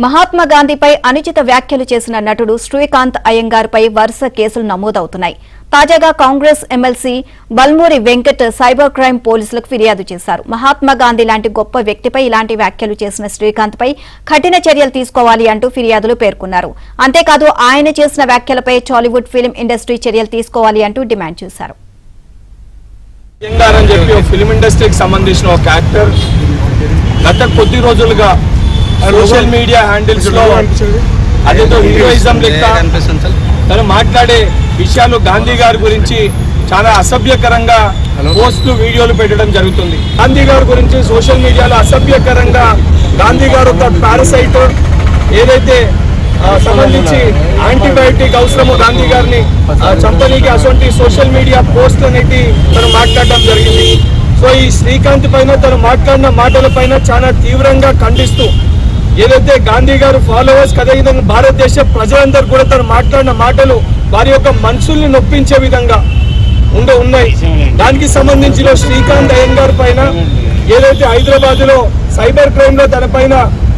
మహాత్మా గాంధీపై అనుచిత వ్యాఖ్యలు చేసిన నటుడు శ్రీకాంత్ అయ్యంగార్పై వరుస కేసులు నమోదవుతున్నాయి. తాజాగా Congress MLC Balmuri Venkat cyber crime పోలీసులకు ఫిర్యాదు చేశారు. మహాత్మా గాంధీ లాంటి గొప్ప వ్యక్తిపై ఇలాంటి వ్యాఖ్యలు చేసిన శ్రీకాంత్పై కఠిన చర్యలు తీసుకోవాలి అంటూ ఫిర్యాదులు పేర్కొన్నారు. అంతేకాదు ఆయన చేసిన వ్యాఖ్యలపై టాలీవుడ్ ఫిల్మ్ ఇండస్ట్రీ చర్యలు తీసుకోవాలి అంటూ డిమాండ్ చేశారు. ఫిల్మ్ ఇండస్ట్రీకి సంబంధించిన ఒక యాక్టర్ గత కొద్ది రోజులుగా సోషల్ మీడియా హ్యాండిల్స్ లో అదేదో హీరోయిజం లెక్క తను మాట్లాడే విషయాలు గాంధీ గారి గురించి చాలా అసభ్యకరంగా పోస్టులు వీడియోలు పెట్టడం జరుగుతుంది. గాంధీ గారి గురించి సోషల్ మీడియాలో అసభ్యకరంగా గాంధీ గారు ఒక పారాసైట్ ఏదైతే సంబంధించి యాంటీబయాటిక్ అవసరము గాంధీ గారిని చంపనీకి అటువంటి సోషల్ మీడియా పోస్ట్ అనేది తను మాట్లాడడం జరిగింది. సో ఈ శ్రీకాంత్ పైన తను మాట్లాడిన మాటల పైన చాలా తీవ్రంగా ఖండిస్తూ ఏదైతే గాంధీ గారు ఫాలోవర్స్ అదేవిధంగా భారతదేశ ప్రజలందరూ కూడా తను మాట్లాడిన మాటలు వారి యొక్క మనసుల్ని నొప్పించే విధంగా ఉన్నాయి. దానికి సంబంధించిన శ్రీకాంత్ అయ్యంగార్ పైన ఏదైతే హైదరాబాద్ లో సైబర్ క్రైమ్ లో తన పైన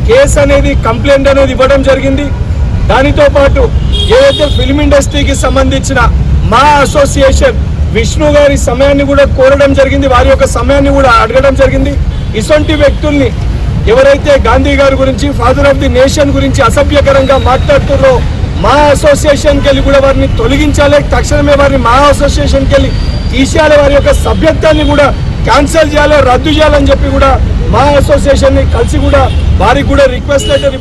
కేసు అనేది కంప్లైంట్ అనేది ఇవ్వడం జరిగింది. దానితో పాటు ఏదైతే ఫిల్మ్ ఇండస్ట్రీకి సంబంధించిన మా అసోసియేషన్ విష్ణు గారి సమయాన్ని కూడా కోరడం జరిగింది, వారి యొక్క సమయాన్ని కూడా అడగడం జరిగింది. ఇటువంటి వ్యక్తుల్ని ఎవరైతే గాంధీ గారి గురించి ఫాదర్ ఆఫ్ ది నేషన్ గురించి అసభ్యకరంగా మాట్లాడుతున్నారో మా అసోసియేషన్కి వెళ్ళి కూడా వారిని తొలగించాలి, తక్షణమే వారిని మా అసోసియేషన్కి వెళ్ళి తీసేయాలి, వారి యొక్క సభ్యత్వాన్ని కూడా క్యాన్సిల్ చేయాలి, రద్దు చేయాలని చెప్పి కూడా మా అసోసియేషన్ ని కలిసి కూడా వారికి కూడా రిక్వెస్ట్ లెటర్